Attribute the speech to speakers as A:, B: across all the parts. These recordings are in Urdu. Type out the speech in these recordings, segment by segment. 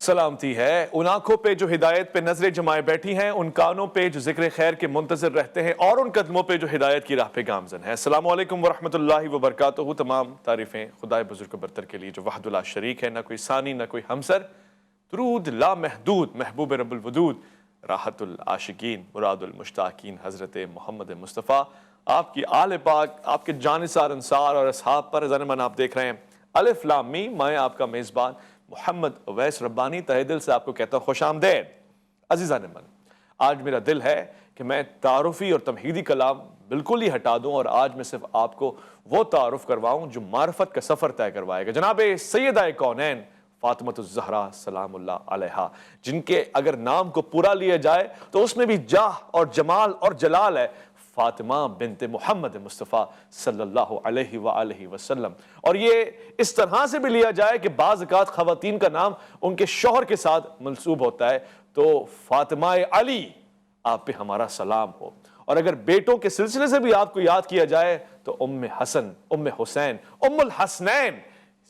A: سلامتی ہے ان آنکھوں پہ جو ہدایت پہ نظریں جمائے بیٹھی ہیں، ان کانوں پہ جو ذکر خیر کے منتظر رہتے ہیں، اور ان قدموں پہ جو ہدایت کی راہ پہ گامزن ہے۔ السلام علیکم ورحمۃ اللہ وبرکاتہ۔ تمام تعریفیں خدائے بزرگ برتر کے لیے جو وحدہ لا شریک ہے، نہ کوئی ثانی نہ کوئی ہمسر۔ درود لا محدود محبوب رب الودود، راحت العاشقین مراد المشتاقین حضرت محمد مصطفیٰ، آپ کی آل پاک، آپ کے جانثار انصار اور اصحاب پر زنمن آپ دیکھ رہے ہیں الف لام میم۔ میں آپ کا میزبان محمد اویس ربانی تہہ دل سے آپ کو کہتا ہوں خوش آمدید۔ عزیزان من، آج میرا دل ہے کہ میں تعارفی اور تمہیدی کلام بالکل ہی ہٹا دوں، اور آج میں صرف آپ کو وہ تعارف کرواؤں جو معرفت کا سفر طے کروائے گا۔ جناب سیدہ کونین فاطمۃ الزہرا سلام اللہ علیہا، جن کے اگر نام کو پورا لیا جائے تو اس میں بھی جاہ اور جمال اور جلال ہے، فاطمہ بنت محمد مصطفیٰ صلی اللہ علیہ وآلہ وسلم۔ اور یہ اس طرح سے بھی لیا جائے کہ بعض اوقات خواتین کا نام ان کے شوہر کے ساتھ منسوب ہوتا ہے، تو فاطمہ علی آپ پہ ہمارا سلام ہو۔ اور اگر بیٹوں کے سلسلے سے بھی آپ کو یاد کیا جائے تو ام حسن، ام حسین، ام الحسنین،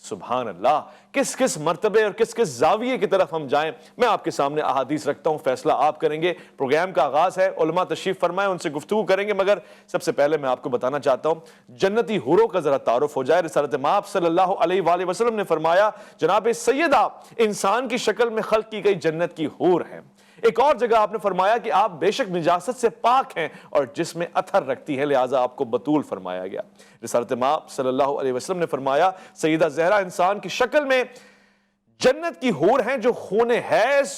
A: سبحان اللہ، کس کس مرتبے اور کس کس زاویے کی طرف ہم جائیں۔ میں آپ کے سامنے احادیث رکھتا ہوں، فیصلہ آپ کریں گے۔ پروگرام کا آغاز ہے، علماء تشریف فرمائیں، ان سے گفتگو کریں گے، مگر سب سے پہلے میں آپ کو بتانا چاہتا ہوں جنتی حوروں کا ذرا تعارف ہو جائے۔ رسالت مآب صلی اللہ علیہ وآلہ وسلم نے فرمایا جناب سیدہ انسان کی شکل میں خلق کی گئی جنت کی حور ہیں۔ ایک اور جگہ آپ نے فرمایا کہ آپ بے شک نجاست سے پاک ہیں اور جسم اتھر رکھتی ہیں، لہٰذا آپ کو بطول فرمایا گیا۔ رسالت مآب صلی اللہ علیہ وسلم نے فرمایا سیدہ زہرا انسان کی شکل میں جنت کی حور ہیں جو خون حیض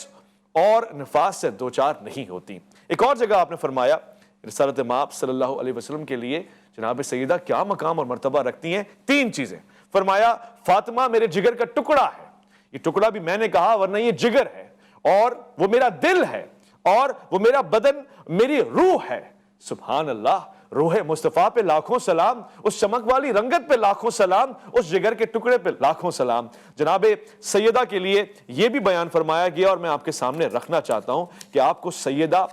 A: اور نفاس سے دوچار نہیں ہوتی۔ ایک اور جگہ آپ نے فرمایا رسالت مآب صلی اللہ علیہ وسلم کے لیے جناب سیدہ کیا مقام اور مرتبہ رکھتی ہیں؟ تین چیزیں۔ فرمایا فاطمہ میرے جگر کا ٹکڑا ہے، یہ ٹکڑا بھی میں نے کہا ورنہ یہ جگر ہے، اور وہ میرا دل ہے، اور وہ میرا بدن میری روح ہے۔ سبحان اللہ، روح مصطفیٰ پہ لاکھوں سلام، اس چمک والی رنگت پہ لاکھوں سلام، اس جگر کے ٹکڑے پہ لاکھوں سلام۔ جناب سیدہ کے لیے یہ بھی بیان فرمایا گیا، اور میں آپ کے سامنے رکھنا چاہتا ہوں کہ آپ کو سیدہ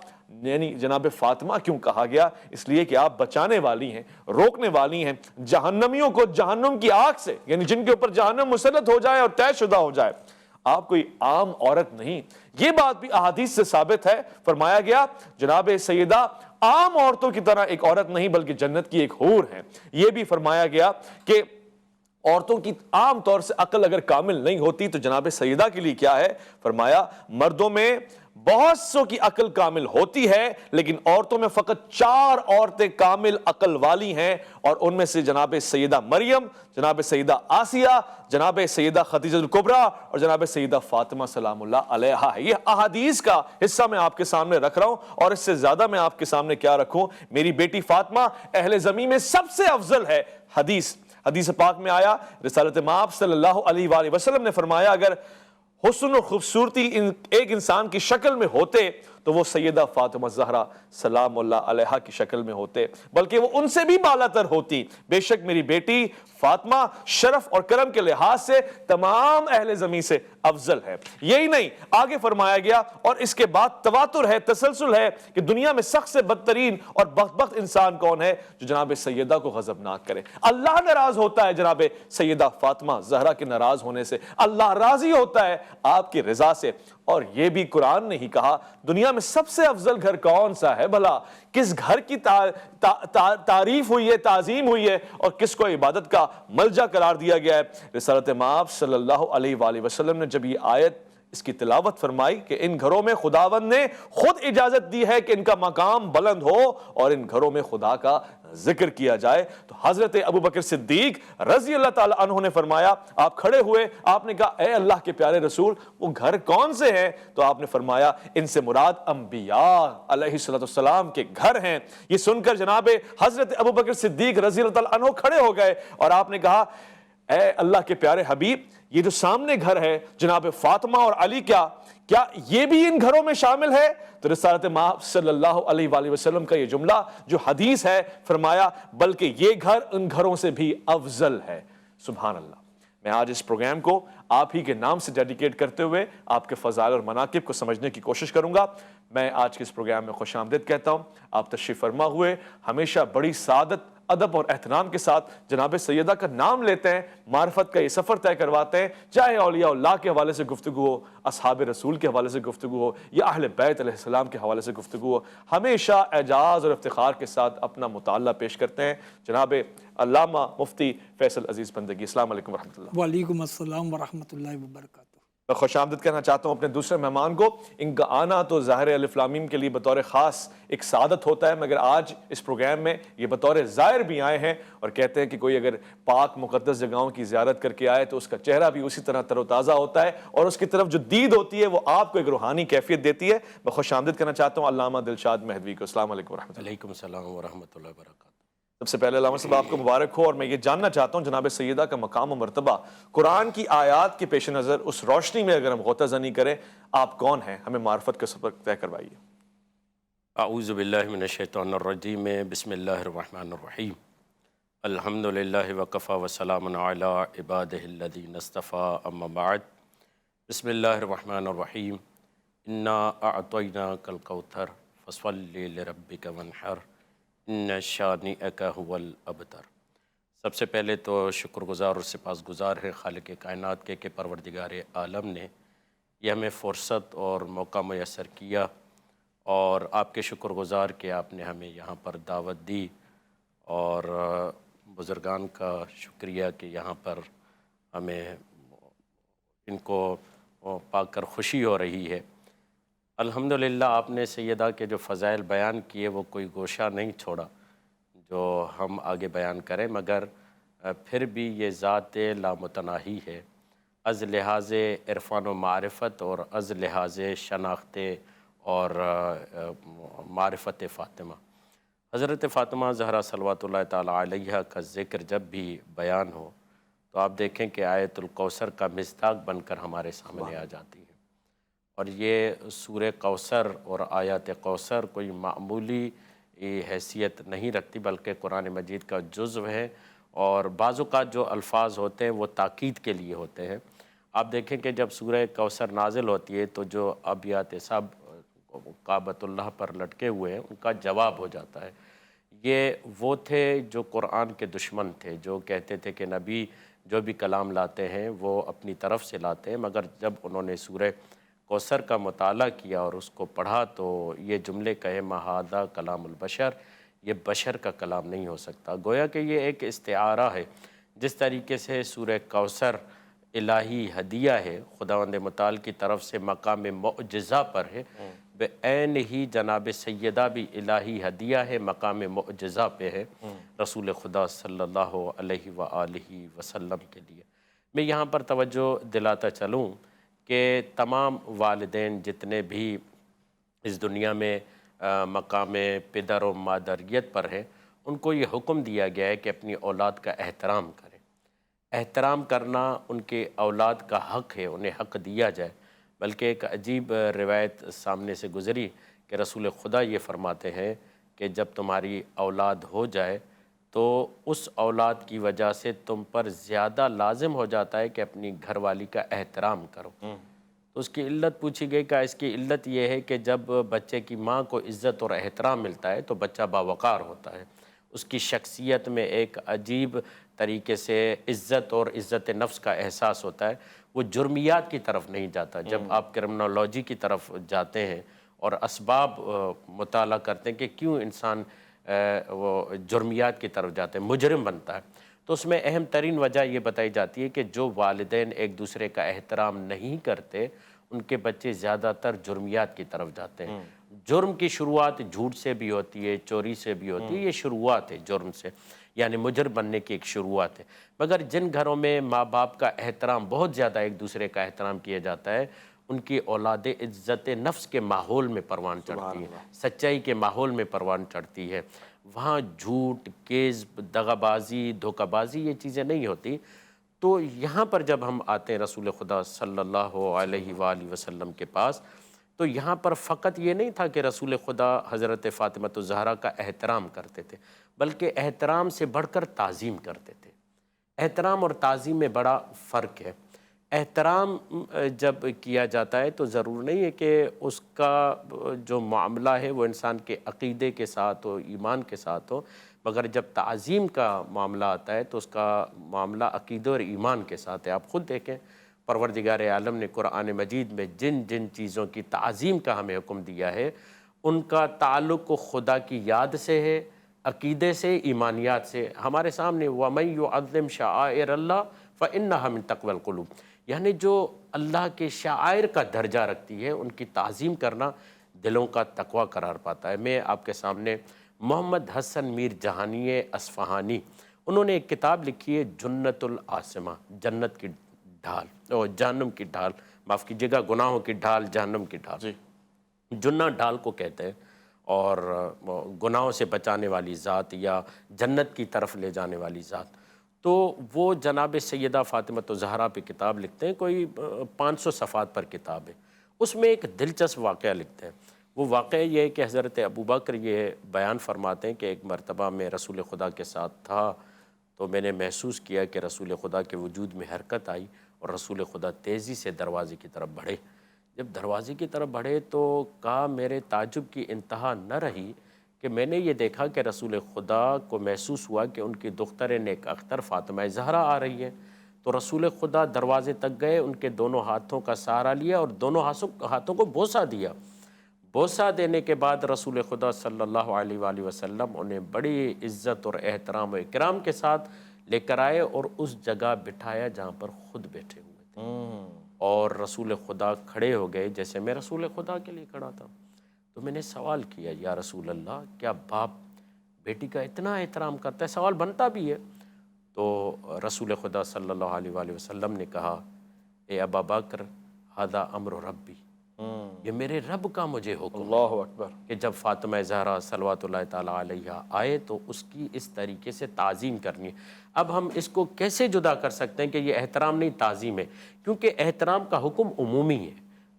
A: یعنی جناب فاطمہ کیوں کہا گیا؟ اس لیے کہ آپ بچانے والی ہیں، روکنے والی ہیں جہنمیوں کو جہنم کی آگ سے، یعنی جن کے اوپر جہنم مسلط ہو جائے اور طے شدہ ہو جائے۔ آپ کوئی عام عورت نہیں، یہ بات بھی احادیث سے ثابت ہے۔ فرمایا گیا جناب سیدہ عام عورتوں کی طرح ایک عورت نہیں بلکہ جنت کی ایک حور ہے۔ یہ بھی فرمایا گیا کہ عورتوں کی عام طور سے عقل اگر کامل نہیں ہوتی تو جناب سیدہ کے لیے کیا ہے؟ فرمایا مردوں میں بہت سو کی عقل کامل ہوتی ہے، لیکن عورتوں میں فقط 4 عورتیں کامل عقل والی ہیں، اور ان میں سے جناب سیدہ مریم، جناب سیدہ آسیہ، جناب سیدہ خدیجہ الکبریٰ اور جناب سیدہ فاطمہ سلام اللہ علیہا ہے۔ یہ احادیث کا حصہ میں آپ کے سامنے رکھ رہا ہوں، اور اس سے زیادہ میں آپ کے سامنے کیا رکھوں؟ میری بیٹی فاطمہ اہل زمین میں سب سے افضل ہے۔ حدیث پاک میں آیا رسالت مآب صلی اللہ علیہ وآلہ وسلم نے فرمایا اگر حسن اور خوبصورتی ایک انسان کی شکل میں ہوتے تو وہ سیدہ فاطمہ زہرا سلام اللہ علیہا کی شکل میں ہوتے، بلکہ وہ ان سے بھی بالا تر ہوتی۔ بے شک میری بیٹی فاطمہ شرف اور کرم کے لحاظ سے تمام اہل زمین سے افضل ہے۔ یہی نہیں، آگے فرمایا گیا اور اس کے بعد تواتر ہے، تسلسل ہے کہ دنیا میں سخت سے بدترین اور بدبخت انسان کون ہے؟ جو جناب سیدہ کو غضبناک کرے۔ اللہ ناراض ہوتا ہے جناب سیدہ فاطمہ زہرا کے ناراض ہونے سے، اللہ راضی ہوتا ہے آپ کی رضا سے۔ اور یہ بھی قرآن نے ہی کہا دنیا میں سب سے افضل گھر کون سا ہے بھلا؟ کس گھر کی تعریف ہوئی ہے، تعظیم ہوئی ہے، اور کس کو عبادت کا ملجا قرار دیا گیا ہے؟ رسالت مآب صلی اللہ علیہ وآلہ وسلم نے جب یہ آیت اس کی تلاوت فرمائی کہ ان گھروں میں خداوند نے خود اجازت دی ہے کہ ان کا مقام بلند ہو اور ان گھروں میں خدا کا ذکر کیا جائے، تو حضرت ابوبکر صدیق رضی اللہ تعالی عنہ نے فرمایا، آپ کھڑے ہوئے، آپ نے کہا اے اللہ کے پیارے رسول وہ گھر کون سے ہیں؟ تو آپ نے فرمایا ان سے مراد انبیاء علیہ السلام کے گھر ہیں۔ یہ سن کر جناب حضرت ابوبکر صدیق رضی اللہ تعالی عنہ کھڑے ہو گئے، اور آپ نے کہا اے اللہ کے پیارے حبیب یہ جو سامنے گھر ہے جناب فاطمہ اور علی، کیا یہ بھی ان گھروں میں شامل ہے؟ تو رسالت مآب صلی اللہ علیہ وآلہ وسلم کا یہ جملہ جو حدیث ہے، فرمایا بلکہ یہ گھر ان گھروں سے بھی افضل ہے۔ سبحان اللہ۔ میں آج اس پروگرام کو آپ ہی کے نام سے ڈیڈیکیٹ کرتے ہوئے آپ کے فضائل اور مناقب کو سمجھنے کی کوشش کروں گا۔ میں آج کے اس پروگرام میں خوش آمدید کہتا ہوں، آپ تشریف فرما ہوئے، ہمیشہ بڑی سعادت ادب اور احترام کے ساتھ جناب سیدہ کا نام لیتے ہیں، معرفت کا یہ سفر طے کرواتے ہیں، چاہے اولیاء اللہ کے حوالے سے گفتگو ہو، اصحاب رسول کے حوالے سے گفتگو ہو یا اہل بیت علیہ السلام کے حوالے سے گفتگو ہو، ہمیشہ اعجاز اور افتخار کے ساتھ اپنا مطالعہ پیش کرتے ہیں۔ جناب علامہ مفتی فیصل عزیز بندگی، السلام علیکم ورحمۃ اللہ۔
B: وعلیکم السلام ورحمۃ اللہ وبرکاتہ۔
A: میں خوش آمدید کہنا چاہتا ہوں اپنے دوسرے مہمان کو۔ ان کا آنا تو ظاہر الف لام میم کے لیے بطور خاص ایک سعادت ہوتا ہے، مگر آج اس پروگرام میں یہ بطور زائر بھی آئے ہیں اور کہتے ہیں کہ کوئی اگر پاک مقدس جگہوں کی زیارت کر کے آئے تو اس کا چہرہ بھی اسی طرح تر و تازہ ہوتا ہے اور اس کی طرف جو دید ہوتی ہے وہ آپ کو ایک روحانی کیفیت دیتی ہے۔ میں خوش آمدید کہنا چاہتا ہوں علامہ دلشاد مہدوی کو۔ السلام علیکم ورحمۃ اللہ۔
C: وعلیکم السلام ورحمۃ اللہ وبرکاتہ۔
A: سب سے پہلے علامہ صاحب آپ کو مبارک ہو، اور میں یہ جاننا چاہتا ہوں جناب سیدہ کا مقام و مرتبہ قرآن کی آیات کے پیش نظر اس روشنی میں اگر ہم غوطہ زنی کریں، آپ کون ہیں؟ ہمیں معرفت کا سفر طے کروائیے۔
C: اعوذ باللہ من الشیطان الرجیم، بسم اللہ الرحمن الرحیم۔ الحمد للہ وکفی وسلام علی عبادہ الذین اصطفیٰ، اما بعد۔ بسم اللہ الرحمن الرحیم۔ انا اعطیناک الکوثر فصلی لربک وانحر ان شانئک ھو الابتر۔ سب سے پہلے تو شکر گزار اور سپاسگزار ہے خالق کائنات کے کہ پروردگار عالم نے یہ ہمیں فرصت اور موقع میسر کیا، اور آپ کے شکر گزار کہ آپ نے ہمیں یہاں پر دعوت دی، اور بزرگان کا شکریہ کہ یہاں پر ہمیں ان کو پا کر خوشی ہو رہی ہے۔ الحمدللہ آپ نے سیدہ کے جو فضائل بیان کیے وہ کوئی گوشہ نہیں چھوڑا جو ہم آگے بیان کریں، مگر پھر بھی یہ ذات لامتناہی ہے از لحاظ عرفان و معرفت اور از لحاظ شناخت اور معرفت فاطمہ۔ حضرت فاطمہ زہرا صلوات اللہ تعالیٰ علیہ کا ذکر جب بھی بیان ہو تو آپ دیکھیں کہ آیت الکوثر کا مصداق بن کر ہمارے سامنے آ جاتی ہے، اور یہ سورہ کوثر اور آیات کوثر کوئی معمولی حیثیت نہیں رکھتی بلکہ قرآن مجید کا جزو ہے، اور بعض اوقات جو الفاظ ہوتے ہیں وہ تاکید کے لیے ہوتے ہیں۔ آپ دیکھیں کہ جب سورہ کوثر نازل ہوتی ہے تو جو ابیات سب کعبۃ اللہ پر لٹکے ہوئے ہیں ان کا جواب ہو جاتا ہے۔ یہ وہ تھے جو قرآن کے دشمن تھے، جو کہتے تھے کہ نبی جو بھی کلام لاتے ہیں وہ اپنی طرف سے لاتے ہیں، مگر جب انہوں نے سورہ کوثر کا مطالعہ کیا اور اس کو پڑھا تو یہ جملے کہے ما ھذا کلام البشر، یہ بشر کا کلام نہیں ہو سکتا۔ گویا کہ یہ ایک استعارہ ہے، جس طریقے سے سورہ کوثر الہی ہدیہ ہے، خداوند متعال کی طرف سے مقام معجزہ پر ہے، بعین ہی جناب سیدہ بھی الہی ہدیہ ہے، مقام معجزہ پہ ہے رسول خدا صلی اللہ علیہ وآلہ وسلم کے لیے۔ میں یہاں پر توجہ دلاتا چلوں کہ تمام والدین جتنے بھی اس دنیا میں مقام پدر و مادریت پر ہیں، ان کو یہ حکم دیا گیا ہے کہ اپنی اولاد کا احترام کریں۔ احترام کرنا ان کے اولاد کا حق ہے، انہیں حق دیا جائے۔ بلکہ ایک عجیب روایت سامنے سے گزری کہ رسول خدا یہ فرماتے ہیں کہ جب تمہاری اولاد ہو جائے تو اس اولاد کی وجہ سے تم پر زیادہ لازم ہو جاتا ہے کہ اپنی گھر والی کا احترام کرو۔ تو اس کی علت پوچھی گئی کہ اس کی علت یہ ہے کہ جب بچے کی ماں کو عزت اور احترام ملتا ہے تو بچہ باوقار ہوتا ہے، اس کی شخصیت میں ایک عجیب طریقے سے عزت اور عزت نفس کا احساس ہوتا ہے، وہ جرمیات کی طرف نہیں جاتا۔ جب آپ کرمنالوجی کی طرف جاتے ہیں اور اسباب مطالعہ کرتے ہیں کہ کیوں انسان وہ جرمیات کی طرف جاتے ہیں، مجرم بنتا ہے، تو اس میں اہم ترین وجہ یہ بتائی جاتی ہے کہ جو والدین ایک دوسرے کا احترام نہیں کرتے ان کے بچے زیادہ تر جرمیات کی طرف جاتے ہیں۔ جرم کی شروعات جھوٹ سے بھی ہوتی ہے، چوری سے بھی ہوتی ہے، یہ شروعات ہے جرم سے، یعنی مجرم بننے کی ایک شروعات ہے۔ مگر جن گھروں میں ماں باپ کا احترام بہت زیادہ ایک دوسرے کا احترام کیا جاتا ہے، ان کی اولادیں عزت نفس کے ماحول میں پروان چڑھتی ہیں، سچائی کے ماحول میں پروان چڑھتی ہے۔ وہاں جھوٹ، کذب، دغا بازی، دھوکہ بازی یہ چیزیں نہیں ہوتی۔ تو یہاں پر جب ہم آتے ہیں رسول خدا صلی اللہ علیہ وآلہ وسلم کے پاس، تو یہاں پر فقط یہ نہیں تھا کہ رسول خدا حضرت فاطمہ الزہرا کا احترام کرتے تھے، بلکہ احترام سے بڑھ کر تعظیم کرتے تھے۔ احترام اور تعظیم میں بڑا فرق ہے۔ احترام جب کیا جاتا ہے تو ضرور نہیں ہے کہ اس کا جو معاملہ ہے وہ انسان کے عقیدے کے ساتھ ہو، ایمان کے ساتھ ہو، مگر جب تعظیم کا معاملہ آتا ہے تو اس کا معاملہ عقیدہ اور ایمان کے ساتھ ہے۔ آپ خود دیکھیں پروردگار عالم نے قرآن مجید میں جن جن چیزوں کی تعظیم کا ہمیں حکم دیا ہے ان کا تعلق کو خدا کی یاد سے ہے، عقیدے سے، ایمانیات سے۔ ہمارے سامنے وَمَن يُعَظِّمْ شَعَائِرَ اللَّهِ فَإِنَّهَا مِن تَقْوَى الْقُلُوبِ، یعنی جو اللہ کے شعائر کا درجہ رکھتی ہے ان کی تعظیم کرنا دلوں کا تقوی قرار پاتا ہے۔ میں آپ کے سامنے محمد حسن میر جہانی اصفہانی، انہوں نے ایک کتاب لکھی ہے جنت العاصمہ، جنت کی ڈھال اور جہنم کی ڈھال، معاف کیجیے گا، گناہوں کی ڈھال، جہنم کی ڈھال۔
A: جی
C: جنہ ڈھال کو کہتے ہیں، اور گناہوں سے بچانے والی ذات یا جنت کی طرف لے جانے والی ذات۔ تو وہ جناب سیدہ فاطمہ زہرا پہ کتاب لکھتے ہیں، کوئی 500 صفحات پر کتاب ہے۔ اس میں ایک دلچسپ واقعہ لکھتے ہیں۔ وہ واقعہ یہ ہے کہ حضرت ابوبکر یہ بیان فرماتے ہیں کہ ایک مرتبہ میں رسول خدا کے ساتھ تھا تو میں نے محسوس کیا کہ رسول خدا کے وجود میں حرکت آئی اور رسول خدا تیزی سے دروازے کی طرف بڑھے۔ جب دروازے کی طرف بڑھے تو کہا میرے تعجب کی انتہا نہ رہی کہ میں نے یہ دیکھا کہ رسول خدا کو محسوس ہوا کہ ان کی دختر نیک اختر فاطمہ زہرا آ رہی ہے۔ تو رسول خدا دروازے تک گئے، ان کے دونوں ہاتھوں کا سہارا لیا اور دونوں ہاتھوں کو بوسہ دیا۔ بوسہ دینے کے بعد رسول خدا صلی اللہ علیہ وآلہ وسلم انہیں بڑی عزت اور احترام و اکرام کے ساتھ لے کر آئے اور اس جگہ بٹھایا جہاں پر خود بیٹھے ہوئے تھے، اور رسول خدا کھڑے ہو گئے جیسے میں رسول خدا کے لیے کھڑا تھا۔ تو میں نے سوال کیا، یا رسول اللہ، کیا باپ بیٹی کا اتنا احترام کرتا ہے؟ سوال بنتا بھی ہے۔ تو رسول خدا صلی اللہ علیہ وآلہ وسلم نے کہا، اے ابا بکر، ھذا امر ربی، یہ میرے رب کا مجھے حکم ہے
A: اللہ اکبر،
C: کہ جب فاطمہ زہرا صلوات اللہ تعالیٰ علیہ آئے تو اس کی اس طریقے سے تعظیم کرنی ہے۔ اب ہم اس کو کیسے جدا کر سکتے ہیں کہ یہ احترام نہیں تعظیم ہے؟ کیونکہ احترام کا حکم عمومی ہے،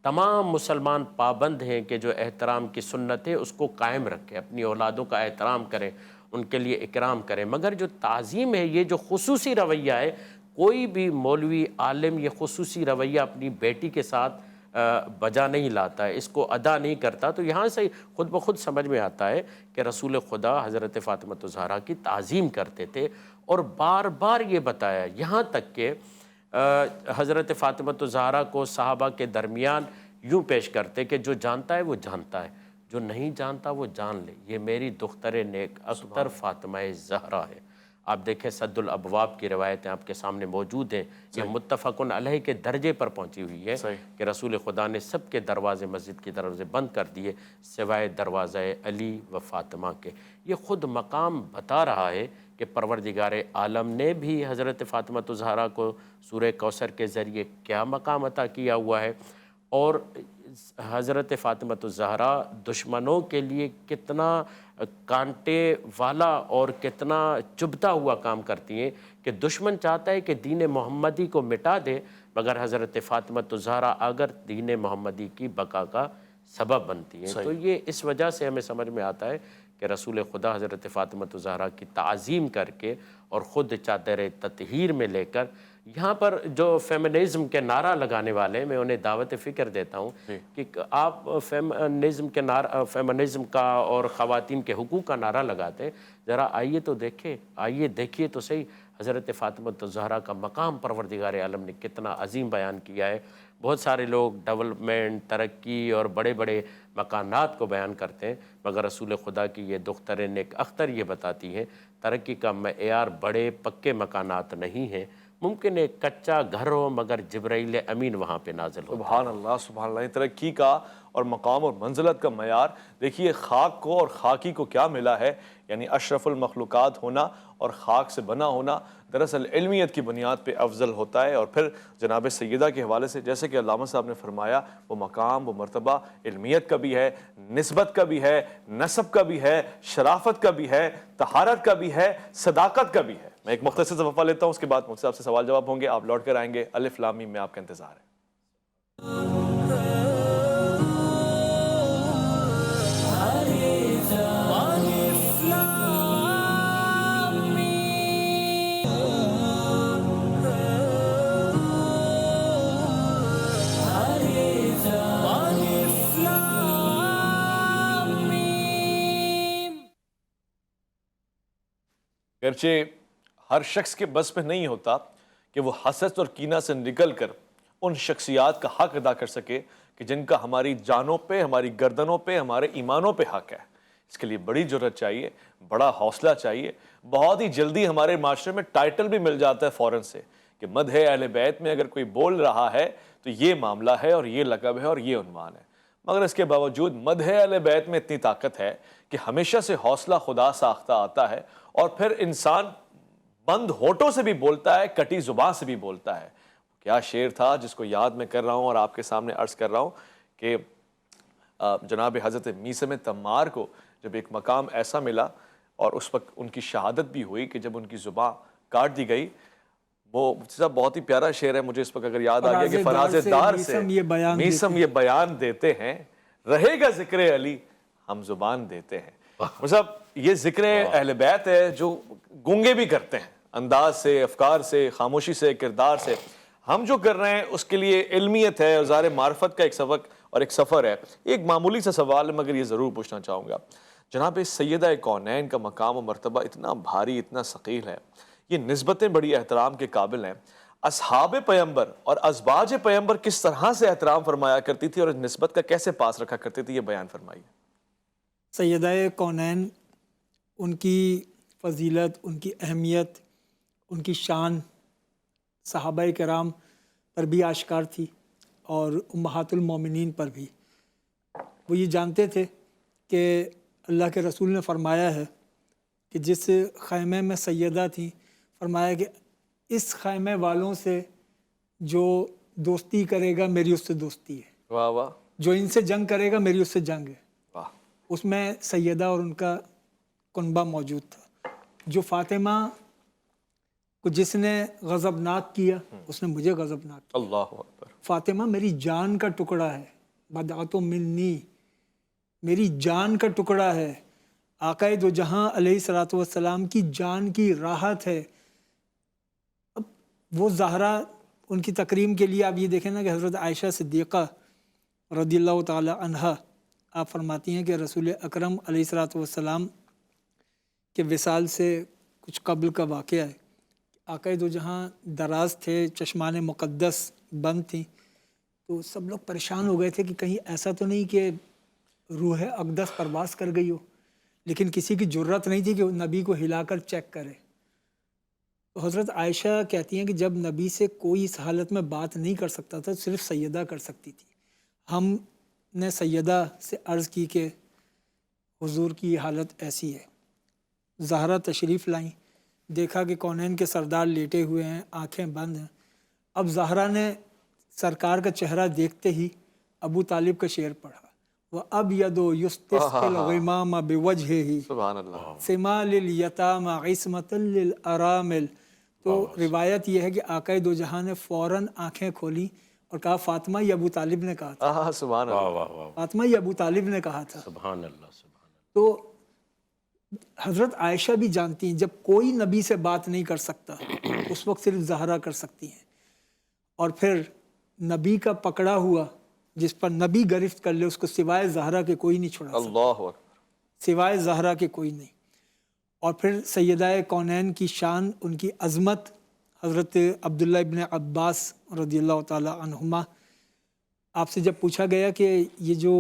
C: تمام مسلمان پابند ہیں کہ جو احترام کی سنت ہے اس کو قائم رکھیں، اپنی اولادوں کا احترام کریں، ان کے لیے اکرام کریں۔ مگر جو تعظیم ہے، یہ جو خصوصی رویہ ہے، کوئی بھی مولوی عالم یہ خصوصی رویہ اپنی بیٹی کے ساتھ بجا نہیں لاتا ہے، اس کو ادا نہیں کرتا۔ تو یہاں سے خود بخود سمجھ میں آتا ہے کہ رسول خدا حضرت فاطمہ زہرا کی تعظیم کرتے تھے، اور بار بار یہ بتایا، یہاں تک کہ حضرت فاطمہ زہرا کو صحابہ کے درمیان یوں پیش کرتے کہ جو جانتا ہے وہ جانتا ہے، جو نہیں جانتا وہ جان لے، یہ میری دختر نیک اختر فاطمہ زہرا ہے۔ آپ دیکھیں سد الابواب کی روایتیں آپ کے سامنے موجود ہیں، یہ متفقن علیہ کے درجے پر پہنچی ہوئی ہے کہ رسول خدا نے سب کے دروازے مسجد کی دروازے بند کر دیے سوائے دروازہ علی و فاطمہ کے۔ یہ خود مقام بتا رہا ہے کہ پروردگار عالم نے بھی حضرت فاطمہ زہرا کو سورہ کوثر کے ذریعے کیا مقام عطا کیا ہوا ہے، اور حضرت فاطمہ زہرا دشمنوں کے لیے کتنا کانٹے والا اور کتنا چبھتا ہوا کام کرتی ہیں کہ دشمن چاہتا ہے کہ دین محمدی کو مٹا دے، مگر حضرت فاطمہ زہرا اگر دین محمدی کی بقا کا سبب بنتی ہیں۔ تو یہ اس وجہ سے ہمیں سمجھ میں آتا ہے کہ رسول خدا حضرت فاطمہ زہرا کی تعظیم کر کے اور خود چادر تطہیر میں لے کر، یہاں پر جو فیمنزم کے نعرہ لگانے والے ہیں میں انہیں دعوت فکر دیتا ہوں کہ آپ فیمنزم کا اور خواتین کے حقوق کا نعرہ لگاتے ہیں، ذرا آئیے تو دیکھیے تو صحیح حضرت فاطمہ زہرا کا مقام پروردگار عالم نے کتنا عظیم بیان کیا ہے۔ بہت سارے لوگ ڈیولپمنٹ، ترقی اور بڑے بڑے مکانات کو بیان کرتے ہیں، مگر رسول خدا کی یہ دختر نیک اختر یہ بتاتی ہیں ترقی کا معیار بڑے پکے مکانات نہیں ہیں، ممکن ہے کچا گھر ہو مگر جبرائیل امین وہاں پہ نازل ہو۔
A: سبحان اللہ، سبحان اللہ۔ ترقی کا اور مقام اور منزلت کا معیار دیکھیے، خاک کو اور خاکی کو کیا ملا ہے، یعنی اشرف المخلوقات ہونا اور خاک سے بنا ہونا دراصل علمیت کی بنیاد پہ افضل ہوتا ہے۔ اور پھر جناب سیدہ کے حوالے سے جیسے کہ علامہ صاحب نے فرمایا، وہ مقام، وہ مرتبہ علمیت کا بھی ہے، نسبت کا بھی ہے، نسب کا بھی ہے، شرافت کا بھی ہے، طہارت کا بھی ہے، صداقت کا بھی ہے۔ میں ایک مختصر وقفہ لیتا ہوں، اس کے بعد مجھ سے آپ سے سوال جواب ہوں گے، آپ لوٹ کر آئیں گے۔ الف لام میم میں آپ کا انتظار ہے۔ گرچہ ہر شخص کے بس پہ نہیں ہوتا کہ وہ حسد اور کینہ سے نکل کر ان شخصیات کا حق ادا کر سکے کہ جن کا ہماری جانوں پہ، ہماری گردنوں پہ، ہمارے ایمانوں پہ حق ہے۔ اس کے لیے بڑی جرأت چاہیے، بڑا حوصلہ چاہیے۔ بہت ہی جلدی ہمارے معاشرے میں ٹائٹل بھی مل جاتا ہے فوراً سے کہ مدح اہل بیت میں اگر کوئی بول رہا ہے تو یہ معاملہ ہے اور یہ لقب ہے اور یہ عنوان ہے۔ مگر اس کے باوجود مدح اہل بیت میں اتنی طاقت ہے کہ ہمیشہ سے حوصلہ خدا ساختہ آتا ہے، اور پھر انسان بند ہونٹوں سے بھی بولتا ہے، کٹی زبان سے بھی بولتا ہے۔ کیا شعر تھا جس کو یاد میں کر رہا ہوں اور آپ کے سامنے عرض کر رہا ہوں کہ جناب حضرت میثم تمار کو جب ایک مقام ایسا ملا اور اس وقت ان کی شہادت بھی ہوئی کہ جب ان کی زبان کاٹ دی گئی، وہ صاحب بہت ہی پیارا شعر ہے، مجھے اس وقت اگر یاد آ گیا کہ فراز دار سے میثم یہ بیان دیتے ہیں، رہے گا ذکر علی ہم زبان دیتے ہیں۔ صاحب یہ ذکر اہل بیت ہے جو گونگے بھی کرتے ہیں، انداز سے، افکار سے، خاموشی سے، کردار سے۔ ہم جو کر رہے ہیں اس کے لیے علمیت ہے اور ظاہر معرفت کا ایک سبق اور ایک سفر ہے۔ ایک معمولی سا سوال ہے مگر یہ ضرور پوچھنا چاہوں گا، جناب سیدہ کونین کا مقام و مرتبہ اتنا بھاری، اتنا ثقیل ہے، یہ نسبتیں بڑی احترام کے قابل ہیں۔ اصحاب پیمبر اور ازواج پیمبر کس طرح سے احترام فرمایا کرتی تھی اور اس نسبت کا کیسے پاس رکھا کرتی تھی، یہ بیان فرمائیے۔
B: سیدہ کونین، ان کی فضیلت، ان کی اہمیت، ان کی شان صحابہ کرام پر بھی آشکار تھی اور امہات المومنین پر بھی۔ وہ یہ جانتے تھے کہ اللہ کے رسول نے فرمایا ہے کہ جس خیمے میں سیدہ تھیں، فرمایا کہ اس خیمے والوں سے جو دوستی کرے گا میری اس سے دوستی ہے،
A: واہ واہ،
B: جو ان سے جنگ کرے گا میری اس سے جنگ ہے۔
A: واہ،
B: اس میں سیدہ اور ان کا کنبہ موجود تھا۔ جو فاطمہ کو جس نے غضبناک کیا اس نے مجھے غضبناک کیا۔
A: اللہ اکبر۔
B: فاطمہ میری جان کا ٹکڑا ہے، بدعت منی، میری جان کا ٹکڑا ہے، آقا دو جہاں علیہ الصلوۃ والسلام کی جان کی راحت ہے۔ اب وہ زہرا، ان کی تکریم کے لیے آپ یہ دیکھیں نا کہ حضرت عائشہ صدیقہ رضی اللہ تعالی عنہا آپ فرماتی ہیں کہ رسول اکرم علیہ الصلوۃ والسلام کے وصال سے کچھ قبل کا واقعہ ہے۔ آقا دو جہاں دراز تھے، چشمان مقدس بند تھیں، تو سب لوگ پریشان ہو گئے تھے کہ کہیں ایسا تو نہیں کہ روح اقدس پرواز کر گئی ہو، لیکن کسی کی جرت نہیں تھی کہ نبی کو ہلا کر چیک کرے۔ تو حضرت عائشہ کہتی ہیں کہ جب نبی سے کوئی اس حالت میں بات نہیں کر سکتا تھا، صرف سیدہ کر سکتی تھی۔ ہم نے سیدہ سے عرض کی کہ حضور کی یہ حالت ایسی ہے۔ زہرا تشریف لائیں، دیکھا کہ کونین کے سردار لیٹے ہوئے ہیں، آنکھیں بند ہیں۔ اب زہرا نے سرکار کا چہرہ دیکھتے ہی ابو طالب کا شعر پڑھا، وَأَبْيَضُ يُسْتِسْقِي الْغِمَامَ بِوَجْهِهِ
A: سبحان اللہ۔
B: سِمَا لِلْيَتَامَى عِصْمَةً لِلْأَرَامِلِ۔ تو روایت یہ ہے کہ آقا دو جہاں نے فوراً آنکھیں کھولی اور کہا فاطمہ یہ ابو طالب نے کہا تھا،
A: سبحان
C: واہ
A: اللہ۔
C: واہ واہ،
B: فاطمہ یہ ابو طالب نے کہا تھا۔
C: سبحان اللہ، سبحان اللہ۔
B: تو حضرت عائشہ بھی جانتی ہیں جب کوئی نبی سے بات نہیں کر سکتا اس وقت صرف زہرا کر سکتی ہیں، اور پھر نبی کا پکڑا ہوا جس پر نبی گرفت کر لے اس کو سوائے زہرا کے کوئی نہیں چھوڑا سکتا،
A: اللہ اکبر۔
B: سوائے زہرا کے کوئی نہیں۔ اور پھر سیدہ کونین کی شان، ان کی عظمت، حضرت عبداللہ ابن عباس رضی اللہ تعالی عنہما، آپ سے جب پوچھا گیا کہ یہ جو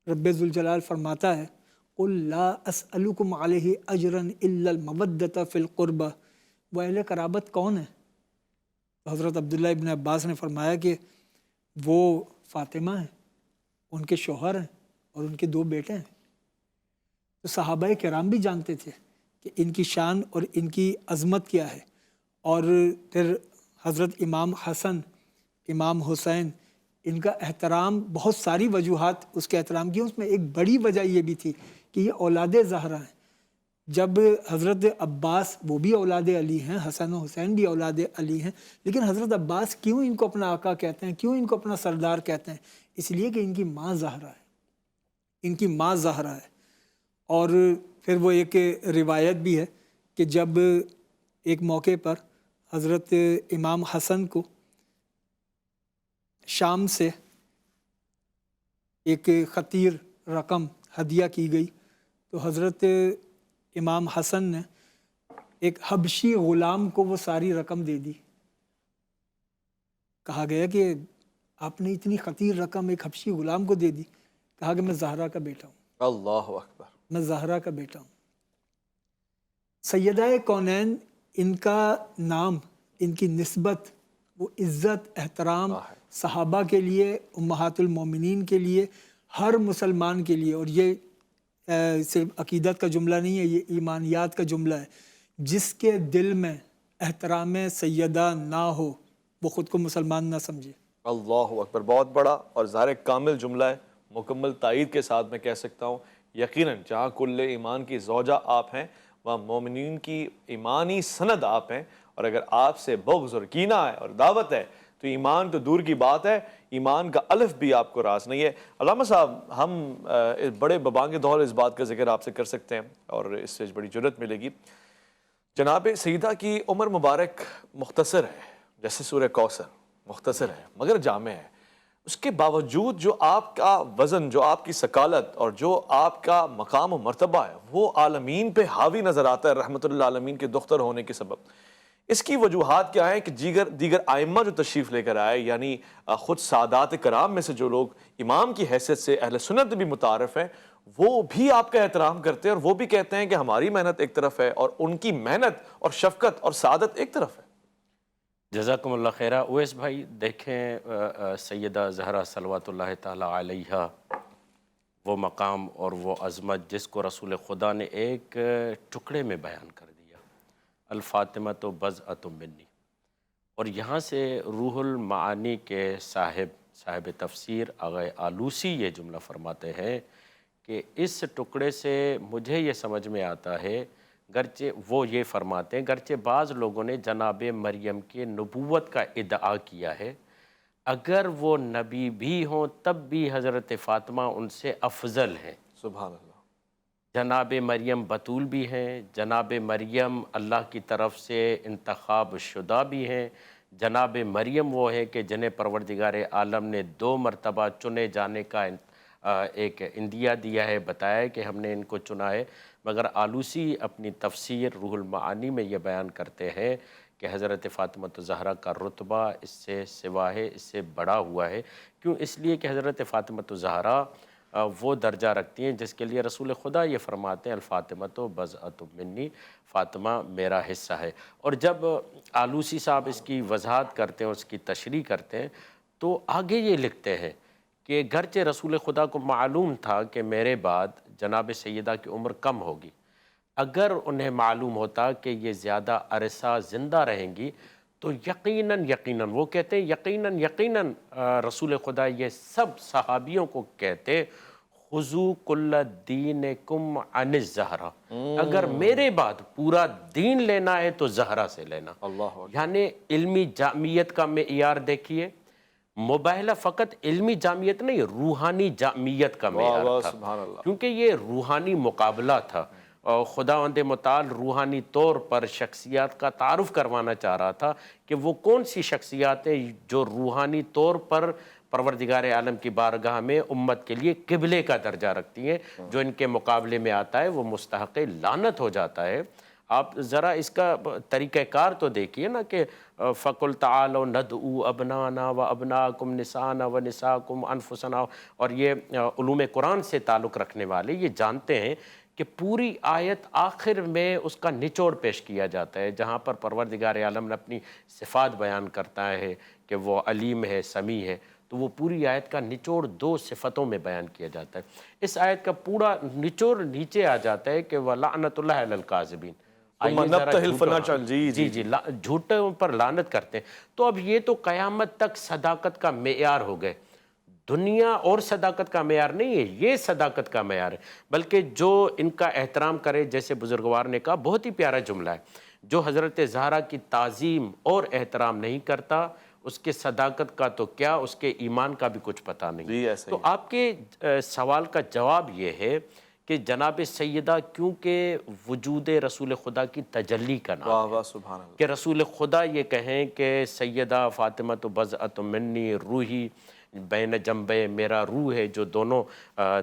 B: رب ذوالجلال فرماتا ہے قُلْ لَا أَسْأَلُكُمْ عَلَيْهِ أَجْرًا إِلَّا الْمَوَدَّةَ فِي الْقُرْبَةِ، وہ اہل قرابت کون ہے؟ تو حضرت عبداللہ ابن عباس نے فرمایا کہ وہ فاطمہ ہیں، ان کے شوہر ہیں اور ان کے 2 بیٹے ہیں۔ تو صحابہ کرام بھی جانتے تھے کہ ان کی شان اور ان کی عظمت کیا ہے۔ اور پھر حضرت امام حسن، امام حسین، ان کا احترام، بہت ساری وجوہات اس کے احترام کی، اس میں ایک بڑی وجہ یہ بھی تھی کہ یہ اولاد زہرا ہیں۔ جب حضرت عباس، وہ بھی اولاد علی ہیں، حسن و حسین بھی اولاد علی ہیں، لیکن حضرت عباس کیوں ان کو اپنا آقا کہتے ہیں، کیوں ان کو اپنا سردار کہتے ہیں؟ اس لیے کہ ان کی ماں زہرا ہے، ان کی ماں زہرا ہے۔ اور پھر وہ ایک روایت بھی ہے کہ جب ایک موقع پر حضرت امام حسن کو شام سے ایک خطیر رقم ہدیہ کی گئی، تو حضرت امام حسن نے ایک حبشی غلام کو وہ ساری رقم دے دی. کہا گیا کہ آپ نے اتنی خطیر رقم ایک حبشی غلام کو دے دی. کہا کہ میں زہرا کا بیٹا ہوں،
A: اللہ اکبر.
B: میں زہرا کا بیٹا ہوں. سیدہ کونین، ان کا نام، ان کی نسبت، وہ عزت، احترام صحابہ کے لیے، امہات المومنین کے لیے، ہر مسلمان کے لیے. اور یہ صرف عقیدت کا جملہ نہیں ہے، یہ ایمانیات کا جملہ ہے. جس کے دل میں احترام سیدہ نہ ہو وہ خود کو مسلمان نہ سمجھے.
A: اللہ اکبر. بہت بڑا اور ظاہر کامل جملہ ہے. مکمل تائید کے ساتھ میں کہہ سکتا ہوں یقیناً جہاں کل ایمان کی زوجہ آپ ہیں وہاں مومنین کی ایمانی سند آپ ہیں. اور اگر آپ سے بغض اور کینہ ہے اور دعوت ہے تو ایمان تو دور کی بات ہے، ایمان کا الف بھی آپ کو راز نہیں ہے. علامہ صاحب، ہم بڑے ببانگ دور اس بات کا ذکر آپ سے کر سکتے ہیں اور اس سے بڑی جرت ملے گی. جناب سیدہ کی عمر مبارک مختصر ہے، جیسے سورہ کوثر مختصر ہے مگر جامع ہے. اس کے باوجود جو آپ کا وزن، جو آپ کی ثقالت اور جو آپ کا مقام و مرتبہ ہے وہ عالمین پہ حاوی نظر آتا ہے رحمت اللہ عالمین کے دختر ہونے کے سبب. اس کی وجوہات کیا ہیں کہ دیگر آئمہ جو تشریف لے کر آئے، یعنی خود سادات کرام میں سے جو لوگ امام کی حیثیت سے اہل سنت بھی متعارف ہیں، وہ بھی آپ کا احترام کرتے ہیں اور وہ بھی کہتے ہیں کہ ہماری محنت ایک طرف ہے اور ان کی محنت اور شفقت اور سعادت ایک طرف ہے.
C: جزاکم اللہ خیرہ. اویس بھائی دیکھیں، سیدہ زہرا صلوات اللہ تعالی علیہا، وہ مقام اور وہ عظمت جس کو رسول خدا نے ایک ٹکڑے میں بیان کر دیا، الفاطمۃ بضعۃ منی. اور یہاں سے روح المعانی کے صاحب تفسیر آغا آلوسی یہ جملہ فرماتے ہیں کہ اس ٹکڑے سے مجھے یہ سمجھ میں آتا ہے، گرچہ وہ یہ فرماتے ہیں گرچہ بعض لوگوں نے جناب مریم کے نبوت کا ادعا کیا ہے، اگر وہ نبی بھی ہوں تب بھی حضرت فاطمہ ان سے افضل ہیں.
A: سبحان اللہ.
C: جناب مریم بطول بھی ہیں، جناب مریم اللہ کی طرف سے انتخاب شدہ بھی ہیں، جناب مریم وہ ہیں کہ جنہیں پروردگار عالم نے 2 مرتبہ چنے جانے کا ایک اندیہ دیا ہے، بتایا ہے کہ ہم نے ان کو چنا ہے. مگر آلوسی اپنی تفسیر روح المعانی میں یہ بیان کرتے ہیں کہ حضرت فاطمہ الزہرا کا رتبہ اس سے سوا ہے، اس سے بڑا ہوا ہے. کیوں؟ اس لیے کہ حضرت فاطمہ الزہرا وہ درجہ رکھتی ہیں جس کے لیے رسول خدا یہ فرماتے ہیں الفاطمۃ بضعۃ منی، فاطمہ میرا حصہ ہے. اور جب آلوسی صاحب اس کی وضاحت کرتے ہیں، اس کی تشریح کرتے ہیں، تو آگے یہ لکھتے ہیں کہ گرچہ رسول خدا کو معلوم تھا کہ میرے بعد جناب سیدہ کی عمر کم ہوگی، اگر انہیں معلوم ہوتا کہ یہ زیادہ عرصہ زندہ رہیں گی تو یقیناً وہ کہتے ہیں یقیناً رسول خدا یہ سب صحابیوں کو کہتے خذوا کل دینکم عن الزہرا، اگر میرے بعد پورا دین لینا ہے تو زہرا سے لینا. یعنی علمی جامعیت کا معیار دیکھیے، مباہلہ فقط علمی جامعیت نہیں، روحانی جامعیت کا معیار تھا، کیونکہ یہ روحانی مقابلہ تھا. خداوند متعال روحانی طور پر شخصیات کا تعارف کروانا چاہ رہا تھا کہ وہ کون سی شخصیاتیں جو روحانی طور پر پروردگار عالم کی بارگاہ میں امت کے لیے قبلے کا درجہ رکھتی ہیں، جو ان کے مقابلے میں آتا ہے وہ مستحق لعنت ہو جاتا ہے. آپ ذرا اس کا طریقہ کار تو دیکھیے نا کہ فَقُلْ تَعَالَوْا نَدْعُوا أَبْنَاءَنَا وَأَبْنَاءَكُمْ نِسَاءَنَا وَنِسَاءَكُمْ أَنفُسَنَا. اور یہ علوم قرآن سے تعلق رکھنے والے یہ جانتے ہیں کہ پوری آیت آخر میں اس کا نچوڑ پیش کیا جاتا ہے، جہاں پر پروردگار عالم نے اپنی صفات بیان کرتا ہے کہ وہ علیم ہے، سمیع ہے، تو وہ پوری آیت کا نچوڑ 2 صفتوں میں بیان کیا جاتا ہے. اس آیت کا پورا نچوڑ نیچے آ جاتا ہے کہ وَلَعْنَةُ اللَّهِ عَلَى الْكَاذِبِينَ، جی جھوٹوں پر لعنت کرتے ہیں. تو اب یہ تو قیامت تک صداقت کا معیار ہو گئے. دنیا اور صداقت کا معیار نہیں ہے، یہ صداقت کا معیار ہے. بلکہ جو ان کا احترام کرے، جیسے بزرگوار نے کہا، بہت ہی پیارا جملہ ہے، جو حضرت زہرا کی تعظیم اور احترام نہیں کرتا اس کے صداقت کا تو کیا، اس کے ایمان کا بھی کچھ پتہ نہیں. تو آپ کے سوال کا جواب یہ ہے کہ جناب سیدہ کیونکہ وجود رسول خدا کی تجلی کا نام ہے، کہ رسول خدا یہ کہیں کہ سیدہ فاطمۃ بضعۃ منی روحی بین جنبے، میرا روح ہے جو دونوں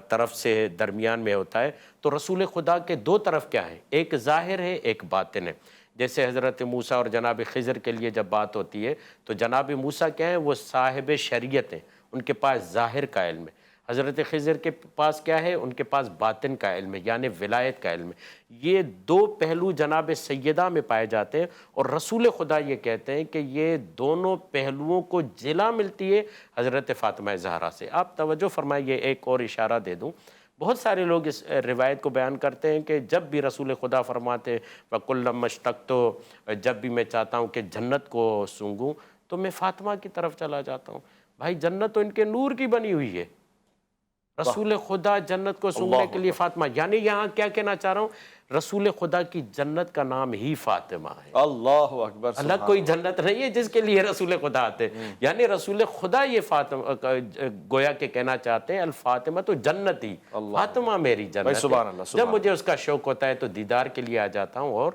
C: طرف سے درمیان میں ہوتا ہے. تو رسول خدا کے 2 طرف کیا ہے؟ ایک ظاہر ہے، ایک باطن ہے. جیسے حضرت موسیٰ اور جناب خضر کے لیے جب بات ہوتی ہے تو جناب موسیٰ کیا ہیں؟ وہ صاحب شریعت ہیں، ان کے پاس ظاہر کا علم ہے۔ حضرت خضر کے پاس کیا ہے؟ ان کے پاس باطن کا علم ہے، یعنی ولایت کا علم ہے۔ یہ دو پہلو جناب سیدہ میں پائے جاتے ہیں، اور رسول خدا یہ کہتے ہیں کہ یہ دونوں پہلوؤں کو جلا ملتی ہے حضرت فاطمہ زہرا سے۔ آپ توجہ فرمائیے، ایک اور اشارہ دے دوں، بہت سارے لوگ اس روایت کو بیان کرتے ہیں کہ جب بھی رسول خدا فرماتے وَكُلَّمَا اشْتَقْتُ، جب بھی میں چاہتا ہوں کہ جنت کو سونگوں تو میں فاطمہ کی طرف چلا جاتا ہوں۔ بھائی جنت تو ان کے نور کی بنی ہوئی ہے، رسول خدا جنت کو سونگنے کے لیے فاطمہ، یعنی یہاں کیا کہنا چاہ رہا ہوں، رسول خدا کی جنت کا نام ہی فاطمہ ہے۔
A: اللہ اکبر،
C: الگ کوئی جنت نہیں ہے جس کے لیے رسول خدا آتے، یعنی رسول خدا یہ فاطمہ گویا کہ کہنا چاہتے ہیں الفاطمہ تو جنتی، فاطمہ میری جنت ہے۔ جب مجھے اس کا شوق ہوتا ہے تو دیدار کے لیے آ جاتا ہوں اور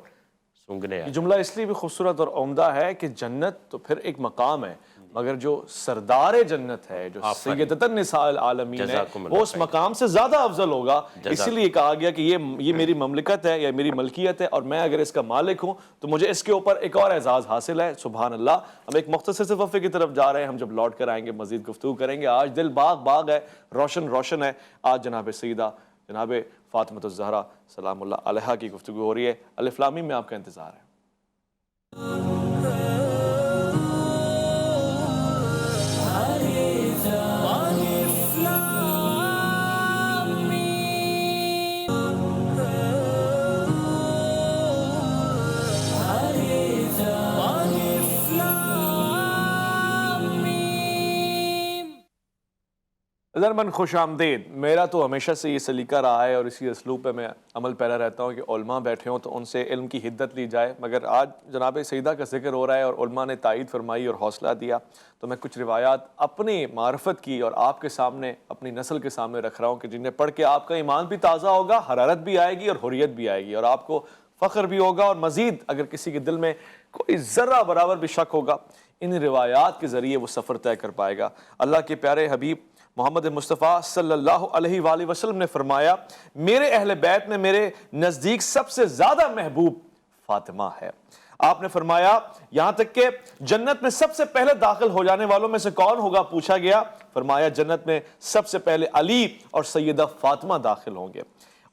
C: سونگنے
A: یہ جملہ اس لیے بھی خوبصورت اور عمدہ ہے کہ جنت تو پھر ایک مقام ہے، مگر جو سردار جنت ہے، جو سیدۃ النساء العالمین ہے، وہ اس مقام سے زیادہ افضل ہوگا۔ اسی لیے کہا گیا کہ یہ میری مملکت ہے یا میری ملکیت ہے، اور میں اگر اس کا مالک ہوں تو مجھے اس کے اوپر ایک اور اعزاز حاصل ہے۔ سبحان اللہ۔ ہم ایک مختصر سے وقفے کی طرف جا رہے ہیں، ہم جب لوٹ کر آئیں گے مزید گفتگو کریں گے۔ آج دل باغ باغ ہے، روشن روشن ہے۔ آج جناب سیدہ جناب فاطمہ الزہرا سلام اللہ علیہا کی گفتگو ہو رہی ہے۔ الف لام میم میں آپ کا انتظار ہے۔ من خوش آمدید۔ میرا تو ہمیشہ سے یہ سلیقہ رہا ہے اور اسی اسلوب پہ میں عمل پیرا رہتا ہوں کہ علماء بیٹھے ہوں تو ان سے علم کی حدت لی جائے، مگر آج جناب سیدہ کا ذکر ہو رہا ہے اور علماء نے تائید فرمائی اور حوصلہ دیا، تو میں کچھ روایات اپنی معرفت کی اور آپ کے سامنے، اپنی نسل کے سامنے رکھ رہا ہوں کہ جنہیں پڑھ کے آپ کا ایمان بھی تازہ ہوگا، حرارت بھی آئے گی اور حریت بھی آئے گی، اور آپ کو فخر بھی ہوگا، اور مزید اگر کسی کے دل میں کوئی ذرہ برابر بھی شک ہوگا، ان روایات کے ذریعے وہ سفر طے کر پائے گا۔ اللہ کے پیارے حبیب محمد مصطفیٰ صلی اللہ علیہ وآلہ وسلم نے فرمایا، میرے اہل بیت میں میرے نزدیک سب سے زیادہ محبوب فاطمہ ہے۔ آپ نے فرمایا یہاں تک کہ جنت میں سب سے پہلے داخل ہو جانے والوں میں سے کون ہوگا پوچھا گیا، فرمایا جنت میں سب سے پہلے علی اور سیدہ فاطمہ داخل ہوں گے۔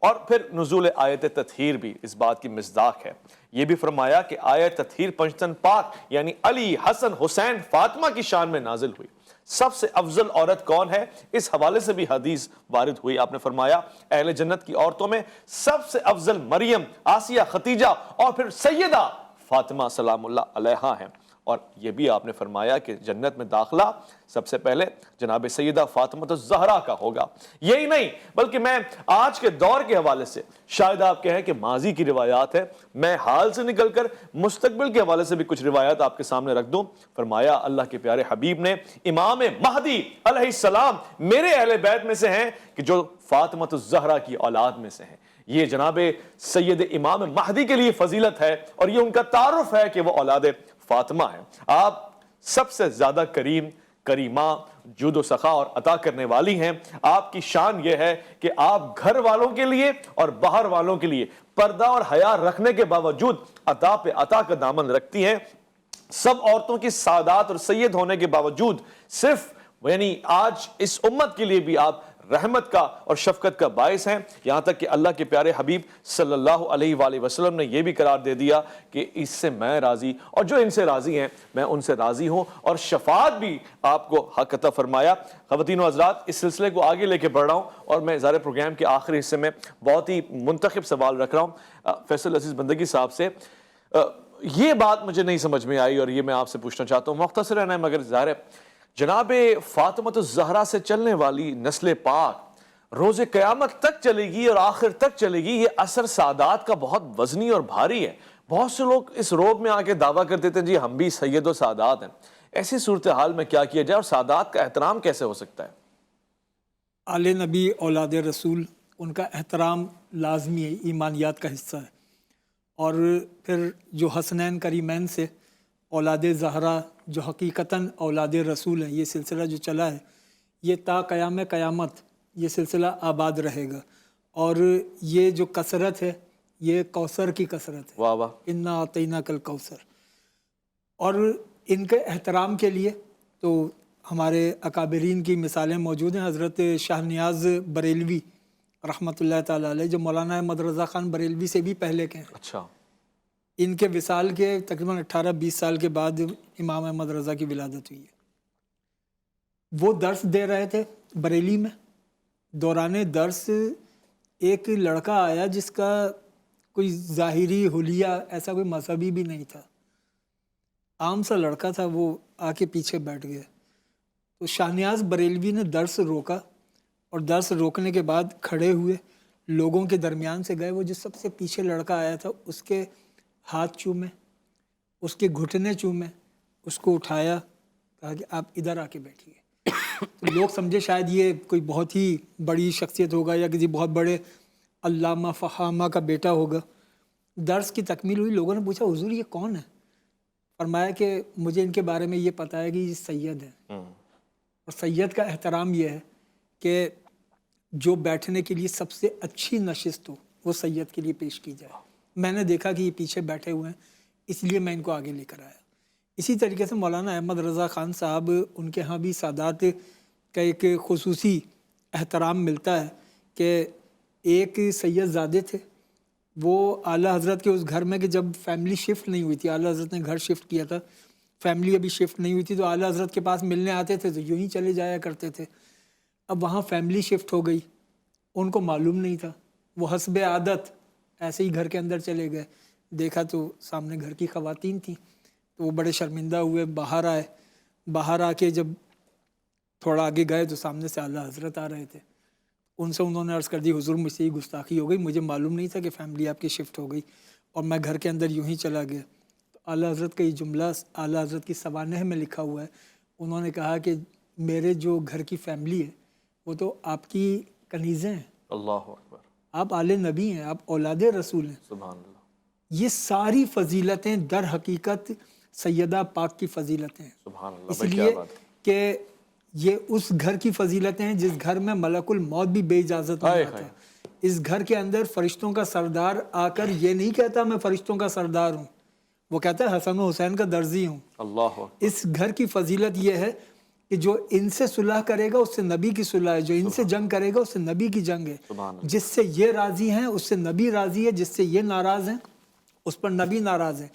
A: اور پھر نزول آیت تطہیر بھی اس بات کی مصداق ہے۔ یہ بھی فرمایا کہ آیت تطہیر پنجتن پاک یعنی علی، حسن، حسین، فاطمہ کی شان میں نازل ہوئی۔ سب سے افضل عورت کون ہے، اس حوالے سے بھی حدیث وارد ہوئی۔ آپ نے فرمایا اہل جنت کی عورتوں میں سب سے افضل مریم، آسیہ، ختیجہ اور پھر سیدہ فاطمہ سلام اللہ علیہا ہیں۔ اور یہ بھی آپ نے فرمایا کہ جنت میں داخلہ سب سے پہلے جناب سیدہ فاطمہ الزہرا کا ہوگا۔ یہی نہیں بلکہ میں آج کے دور کے حوالے سے، شاید آپ کہیں کہ ماضی کی روایات ہے، میں حال سے نکل کر مستقبل کے حوالے سے بھی کچھ روایات آپ کے سامنے رکھ دوں۔ فرمایا اللہ کے پیارے حبیب نے امام مہدی علیہ السلام میرے اہل بیت میں سے ہیں کہ جو فاطمہ الزہرا کی اولاد میں سے ہیں۔ یہ جناب سید امام مہدی کے لیے فضیلت ہے اور یہ ان کا تعارف ہے کہ وہ اولاد فاطمہ ہیں۔ آپ سب سے زیادہ کریم، کریمہ، جود و سخا اور عطا کرنے والی ہیں۔ آپ کی شان یہ ہے کہ آپ گھر والوں کے لیے اور باہر والوں کے لیے پردہ اور حیا رکھنے کے باوجود عطا پہ عطا کا دامن رکھتی ہیں۔ سب عورتوں کی سعادات اور سید ہونے کے باوجود صرف یعنی آج اس امت کے لیے بھی آپ رحمت کا اور شفقت کا باعث ہیں، یہاں تک کہ اللہ کے پیارے حبیب صلی اللہ علیہ وآلہ وسلم نے یہ بھی قرار دے دیا کہ اس سے میں راضی اور جو ان سے راضی ہیں میں ان سے راضی ہوں، اور شفاعت بھی آپ کو حق عطا فرمایا۔ خواتین و حضرات، اس سلسلے کو آگے لے کے بڑھ رہا ہوں اور میں ظاہر پروگرام کے آخری حصے میں بہت ہی منتخب سوال رکھ رہا ہوں فیصل عزیز بندگی صاحب سے۔ یہ بات مجھے نہیں سمجھ میں آئی اور یہ میں آپ سے پوچھنا چاہتا ہوں، مختصراً ہے مگر ظاہر ہے، جناب فاطمہ الزہرا سے چلنے والی نسل پاک روز قیامت تک چلے گی اور آخر تک چلے گی، یہ اثر سعادات کا بہت وزنی اور بھاری ہے۔ بہت سے لوگ اس روب میں آ کے دعویٰ کر دیتے ہیں جی ہم بھی سید و سعادات ہیں۔ ایسی صورتحال میں کیا کیا جائے اور سعادات کا احترام کیسے ہو سکتا ہے؟
B: آل نبی اولاد رسول، ان کا احترام لازمی ہے، ایمانیات کا حصہ ہے۔ اور پھر جو حسنین کریمین سے اولاد زہرا جو حقیقتاً اولاد رسول ہیں، یہ سلسلہ جو چلا ہے یہ تا قیامت یہ سلسلہ آباد رہے گا، اور یہ جو کثرت ہے یہ کوثر کی کثرت ہے،
A: واہ واہ،
B: انا اعطیناک کل کوثر. اور ان کے احترام کے لیے تو ہمارے اکابرین کی مثالیں موجود ہیں. حضرت شاہ نیاز بریلوی رحمۃ اللہ تعالیٰ علیہ، جو مولانا احمد رضا خان بریلوی سے بھی پہلے کے ہیں،
A: اچھا،
B: ان کے وصال کے تقریباً 18-20 سال کے بعد امام احمد رضا کی ولادت ہوئی ہے. وہ درس دے رہے تھے بریلی میں. دوران درس ایک لڑکا آیا جس کا کوئی ظاہری حلیہ ایسا کوئی مذہبی بھی نہیں تھا، عام سا لڑکا تھا. وہ آ کے پیچھے بیٹھ گیا. تو شاہ نیاز بریلوی نے درس روکا، اور درس روکنے کے بعد کھڑے ہوئے، لوگوں کے درمیان سے گئے. وہ جو سب سے پیچھے لڑکا آیا تھا اس کے ہاتھ چومے، اس کے گھٹنے چومے، اس کو اٹھایا، کہا کہ آپ ادھر آ کے بیٹھیے. تو لوگ سمجھے شاید یہ کوئی بہت ہی بڑی شخصیت ہوگا یا کسی بہت بڑے علامہ فہامہ کا بیٹا ہوگا. درس کی تکمیل ہوئی. لوگوں نے پوچھا حضور یہ کون ہے؟ فرمایا کہ مجھے ان کے بارے میں یہ پتہ ہے کہ یہ سید ہے، اور سید کا احترام یہ ہے کہ جو بیٹھنے کے لیے سب سے اچھی نشست ہو وہ سید کے لیے پیش کی جائے. میں نے دیکھا کہ یہ پیچھے بیٹھے ہوئے ہیں، اس لیے میں ان کو آگے لے کر آیا. اسی طریقے سے مولانا احمد رضا خان صاحب، ان کے ہاں بھی سادات کا ایک خصوصی احترام ملتا ہے کہ ایک سید زادے تھے. وہ اعلیٰ حضرت کے اس گھر میں، کہ جب فیملی شفٹ نہیں ہوئی تھی، اعلیٰ حضرت نے گھر شفٹ کیا تھا، فیملی ابھی شفٹ نہیں ہوئی تھی، تو اعلیٰ حضرت کے پاس ملنے آتے تھے تو یوں ہی چلے جایا کرتے تھے. اب وہاں فیملی شفٹ ہو گئی، ان کو معلوم نہیں تھا. وہ حسب عادت ایسے ہی گھر کے اندر چلے گئے. دیکھا تو سامنے گھر کی خواتین تھیں، تو وہ بڑے شرمندہ ہوئے، باہر آئے. باہر آ کے جب تھوڑا آگے گئے تو سامنے سے اعلیٰ حضرت آ رہے تھے. ان سے انہوں نے عرض کر دی حضور مجھ سے ہی گستاخی ہو گئی، مجھے معلوم نہیں تھا کہ فیملی آپ کی شفٹ ہو گئی، اور میں گھر کے اندر یوں ہی چلا گیا. تو اعلیٰ حضرت کا یہ جملہ اعلیٰ حضرت کی سوانح میں لکھا ہوا ہے. انہوں نے کہا کہ میرے جو گھر کی فیملی ہے وہ تو آپ کی کنیزیں ہیں،
A: اللہ اکبر،
B: آپ آل نبی ہیں، آپ اولاد رسول ہیں.
A: سبحان اللہ.
B: یہ ساری فضیلتیں در حقیقت سیدہ پاک کی فضیلتیں ہیں،
A: سبحان اللہ.
B: اس
A: بھائی کیا
B: لیے
A: بات ہے.
B: کہ یہ اس گھر کی فضیلتیں ہیں جس گھر میں ملک الموت بھی بے اجازت نہیں آتا. اس گھر کے اندر فرشتوں کا سردار آ کر یہ نہیں کہتا میں فرشتوں کا سردار ہوں، وہ کہتا ہے حسن و حسین کا درزی ہوں.
A: اللہ اکبر.
B: اس گھر کی فضیلت یہ ہے کہ جو ان سے صلح کرے گا اس سے نبی کی صلح ہے، جو ان سے جنگ کرے گا اس سے نبی کی جنگ ہے.
A: سبحان اللہ.
B: جس سے یہ راضی ہیں اس سے نبی راضی ہے، جس سے یہ ناراض ہیں اس پر نبی ناراض ہے.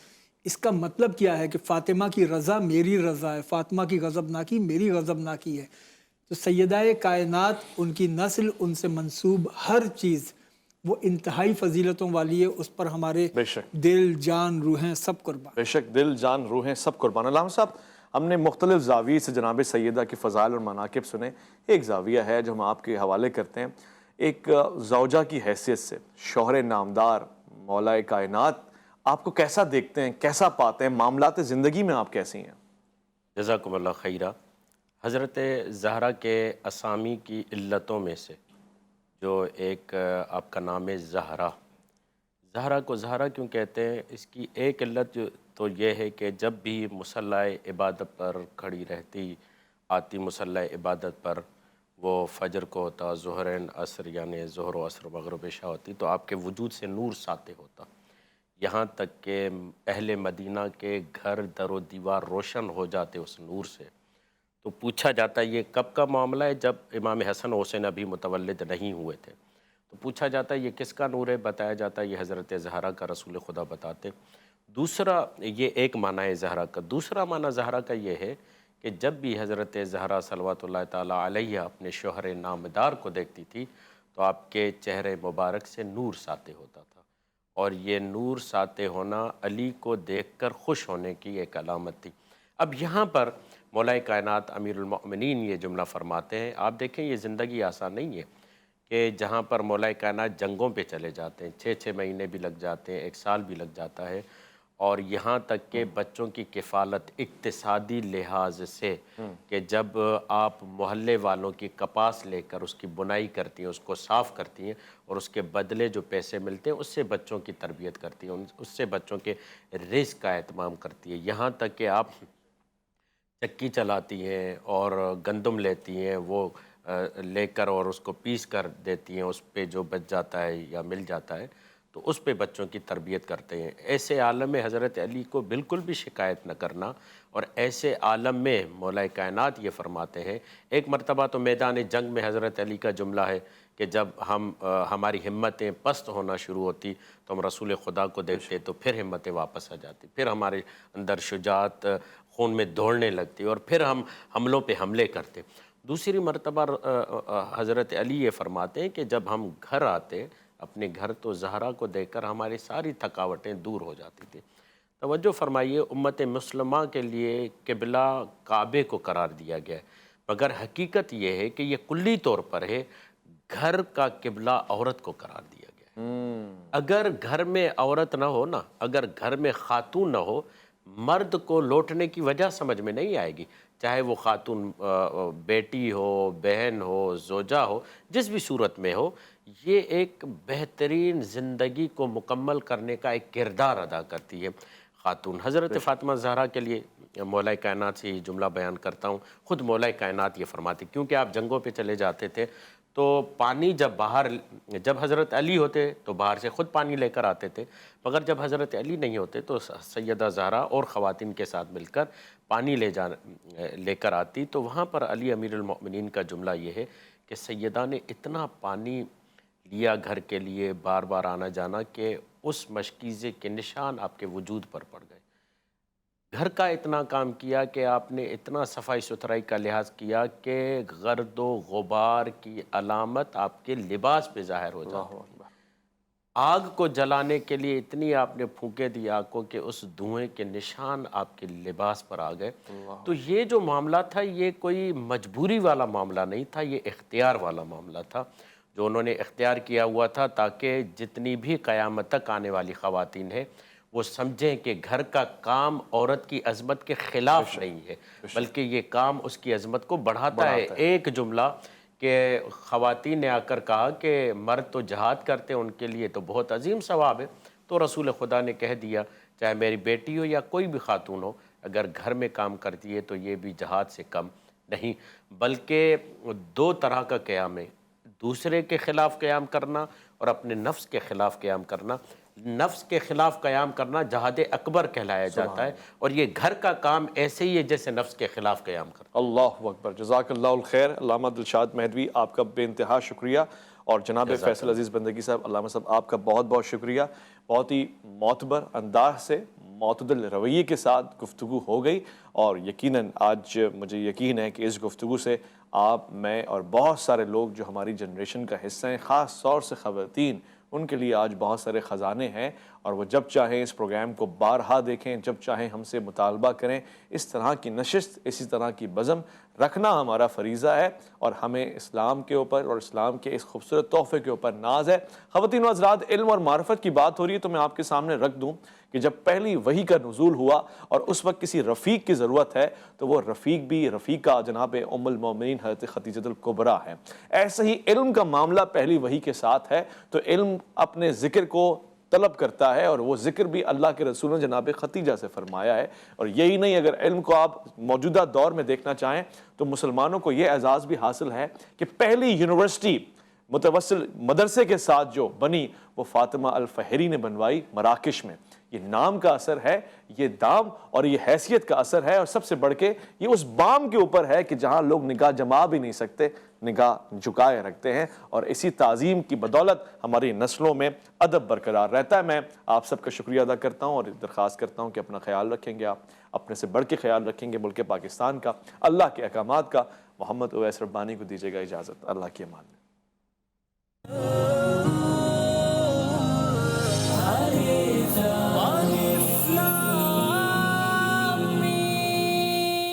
B: اس کا مطلب کیا ہے کہ فاطمہ کی رضا میری رضا ہے، فاطمہ کی غضب ناکی میری غضب ناکی ہے. تو سیدہ کائنات، ان کی نسل، ان سے منسوب ہر چیز وہ انتہائی فضیلتوں والی ہے. اس پر ہمارے
A: بے شک،
B: دل، جان، روحیں سب قربان.
A: بے شک، دل، جان، روحیں سب قربان. علامہ صاحب، ہم نے مختلف زاویے سے جناب سیدہ کی فضائل اور مناقب سنے. ایک زاویہ ہے جو ہم آپ کے حوالے کرتے ہیں، ایک زوجہ کی حیثیت سے شوہر نامدار مولا کائنات آپ کو کیسا دیکھتے ہیں، کیسا پاتے ہیں، معاملات زندگی میں آپ کیسی ہیں؟
C: جزاکم اللہ خیرہ. حضرت زہرا کے اسامی کی علتوں میں سے جو ایک آپ کا نام ہے زہرا. زہرا کو زہرا کیوں کہتے ہیں؟ اس کی ایک علت تو یہ ہے کہ جب بھی مصلی عبادت پر کھڑی رہتی، آتی مصلی عبادت پر، وہ فجر کو ہوتا، ظہرین عصر یعنی ظہر و عصر مغرب عشاء ہوتی، تو آپ کے وجود سے نور ساطع ہوتا، یہاں تک کہ اہل مدینہ کے گھر در و دیوار روشن ہو جاتے اس نور سے. تو پوچھا جاتا ہے یہ کب کا معاملہ ہے؟ جب امام حسن و حسین ابھی متولد نہیں ہوئے تھے. تو پوچھا جاتا ہے یہ کس کا نور ہے؟ بتایا جاتا ہے یہ حضرت زہرا کا، رسول خدا بتاتے. دوسرا، یہ ایک معنی ہے زہرا کا. دوسرا معنی زہرا کا یہ ہے کہ جب بھی حضرت زہرا صلوات اللہ تعالیٰ علیہ اپنے شوہر نامدار کو دیکھتی تھی تو آپ کے چہرے مبارک سے نور ساطع ہوتا تھا، اور یہ نور ساطع ہونا علی کو دیکھ کر خوش ہونے کی ایک علامت تھی. اب یہاں پر مولا کائنات امیر المؤمنین یہ جملہ فرماتے ہیں. آپ دیکھیں یہ زندگی آسان نہیں ہے کہ جہاں پر مولا کائنات جنگوں پہ چلے جاتے ہیں، 6 مہینے بھی لگ جاتے ہیں، 1 سال بھی لگ جاتا ہے، اور یہاں تک کہ بچوں کی کفالت اقتصادی لحاظ سے کہ جب آپ محلے والوں کی کپاس لے کر اس کی بنائی کرتی ہیں، اس کو صاف کرتی ہیں، اور اس کے بدلے جو پیسے ملتے ہیں اس سے بچوں کی تربیت کرتی ہیں، اس سے بچوں کے رزق کا اہتمام کرتی ہے. یہاں تک کہ آپ چکی چلاتی ہیں اور گندم لیتی ہیں، وہ لے کر اور اس کو پیس کر دیتی ہیں، اس پہ جو بچ جاتا ہے یا مل جاتا ہے تو اس پہ بچوں کی تربیت کرتے ہیں۔ ایسے عالم میں حضرت علی کو بالکل بھی شکایت نہ کرنا، اور ایسے عالم میں مولا کائنات یہ فرماتے ہیں، ایک مرتبہ تو میدان جنگ میں حضرت علی کا جملہ ہے کہ جب ہماری ہمتیں پست ہونا شروع ہوتی تو ہم رسول خدا کو دیکھتے تو پھر ہمتیں واپس آ جاتی، پھر ہمارے اندر شجاعت خون میں دوڑنے لگتی اور پھر ہم حملوں پہ حملے کرتے۔ دوسری مرتبہ حضرت علی یہ فرماتے ہیں کہ جب ہم گھر آتے اپنے گھر تو زہرا کو دیکھ کر ہماری ساری تھکاوٹیں دور ہو جاتی تھی۔ توجہ فرمائیے، امت مسلمہ کے لیے قبلہ کعبے کو قرار دیا گیا ہے، مگر حقیقت یہ ہے کہ یہ کلی طور پر ہے گھر کا قبلہ عورت کو قرار دیا گیا ہے۔ اگر گھر میں عورت نہ ہو نا، اگر گھر میں خاتون نہ ہو، مرد کو لوٹنے کی وجہ سمجھ میں نہیں آئے گی، چاہے وہ خاتون بیٹی ہو، بہن ہو، زوجہ ہو، جس بھی صورت میں ہو، یہ ایک بہترین زندگی کو مکمل کرنے کا ایک کردار ادا کرتی ہے خاتون۔ حضرت فاطمہ زہرا کے لیے مولا کائنات سے یہ جملہ بیان کرتا ہوں، خود مولا کائنات یہ فرماتی، کیونکہ آپ جنگوں پہ چلے جاتے تھے تو پانی جب حضرت علی ہوتے تو باہر سے خود پانی لے کر آتے تھے، مگر جب حضرت علی نہیں ہوتے تو سیدہ زہرا اور خواتین کے ساتھ مل کر پانی لے کر آتی، تو وہاں پر علی امیر المؤمنین کا جملہ یہ ہے کہ سیدہ نے اتنا پانی لیا گھر کے لیے، بار بار آنا جانا، کہ اس مشکیزے کے نشان آپ کے وجود پر پڑ گئے۔ گھر کا اتنا کام کیا کہ آپ نے اتنا صفائی ستھرائی کا لحاظ کیا کہ گرد و غبار کی علامت آپ کے لباس پہ ظاہر ہو جاتی تھی۔ آگ کو جلانے کے لیے اتنی آپ نے پھونکے دی آگ کو کہ اس دھوئیں کے نشان آپ کے لباس پر آ گئے۔ تو یہ جو معاملہ تھا یہ کوئی مجبوری والا معاملہ نہیں تھا، یہ اختیار والا معاملہ تھا جو انہوں نے اختیار کیا ہوا تھا، تاکہ جتنی بھی قیامت تک آنے والی خواتین ہیں وہ سمجھیں کہ گھر کا کام عورت کی عظمت کے خلاف نہیں ہے، بلکہ یہ کام اس کی عظمت کو بڑھاتا ہے۔ ایک جملہ کہ خواتین نے آ کر کہا کہ مرد تو جہاد کرتے ہیں، ان کے لیے تو بہت عظیم ثواب ہے، تو رسول خدا نے کہہ دیا چاہے میری بیٹی ہو یا کوئی بھی خاتون ہو، اگر گھر میں کام کرتی ہے تو یہ بھی جہاد سے کم نہیں، بلکہ دو طرح کا قیام ہے، دوسرے کے خلاف قیام کرنا اور اپنے نفس کے خلاف قیام کرنا۔ نفس کے خلاف قیام کرنا جہاد اکبر کہلایا جاتا ہے، اور یہ گھر کا کام ایسے ہی ہے جیسے نفس کے خلاف قیام کرنا۔
A: اللہ اکبر، جزاک اللہ الخیر علامہ دلشاد مہدوی، آپ کا بے انتہا شکریہ، اور جناب فیصل عزیز بندگی صاحب، علامہ صاحب آپ کا بہت بہت شکریہ۔ بہت ہی معتبر انداز سے، معتدل رویے کے ساتھ گفتگو ہو گئی، اور یقیناً آج مجھے یقین ہے کہ اس گفتگو سے آپ، میں اور بہت سارے لوگ جو ہماری جنریشن کا حصہ ہیں، خاص طور سے خواتین، ان کے لیے آج بہت سارے خزانے ہیں، اور وہ جب چاہیں اس پروگرام کو بارہا دیکھیں، جب چاہیں ہم سے مطالبہ کریں۔ اس طرح کی نشست، اسی طرح کی بزم رکھنا ہمارا فریضہ ہے، اور ہمیں اسلام کے اوپر اور اسلام کے اس خوبصورت تحفے کے اوپر ناز ہے۔ خواتین و حضرات، علم اور معرفت کی بات ہو رہی ہے تو میں آپ کے سامنے رکھ دوں کہ جب پہلی وحی کا نزول ہوا اور اس وقت کسی رفیق کی ضرورت ہے تو وہ رفیق بھی رفیقہ جناب ام المومنین حضرت خدیجہ الکبریٰ ہے۔ ایسے ہی علم کا معاملہ پہلی وحی کے ساتھ ہے، تو علم اپنے ذکر کو طلب کرتا ہے، اور وہ ذکر بھی اللہ کے رسول نے جناب خدیجہ سے فرمایا ہے۔ اور یہی نہیں، اگر علم کو آپ موجودہ دور میں دیکھنا چاہیں تو مسلمانوں کو یہ اعزاز بھی حاصل ہے کہ پہلی یونیورسٹی متوسل مدرسے کے ساتھ جو بنی وہ فاطمہ الفہری نے بنوائی مراکش میں۔ یہ نام کا اثر ہے، یہ دام اور یہ حیثیت کا اثر ہے، اور سب سے بڑھ کے یہ اس بام کے اوپر ہے کہ جہاں لوگ نگاہ جما بھی نہیں سکتے، نگاہ جھکائے رکھتے ہیں، اور اسی تعظیم کی بدولت ہماری نسلوں میں ادب برقرار رہتا ہے۔ میں آپ سب کا شکریہ ادا کرتا ہوں اور درخواست کرتا ہوں کہ اپنا خیال رکھیں گے، آپ اپنے سے بڑھ کے خیال رکھیں گے ملک پاکستان کا، اللہ کے احکامات کا۔ محمد اویس ربانی کو دیجیے گا اجازت، اللہ کی امان میں۔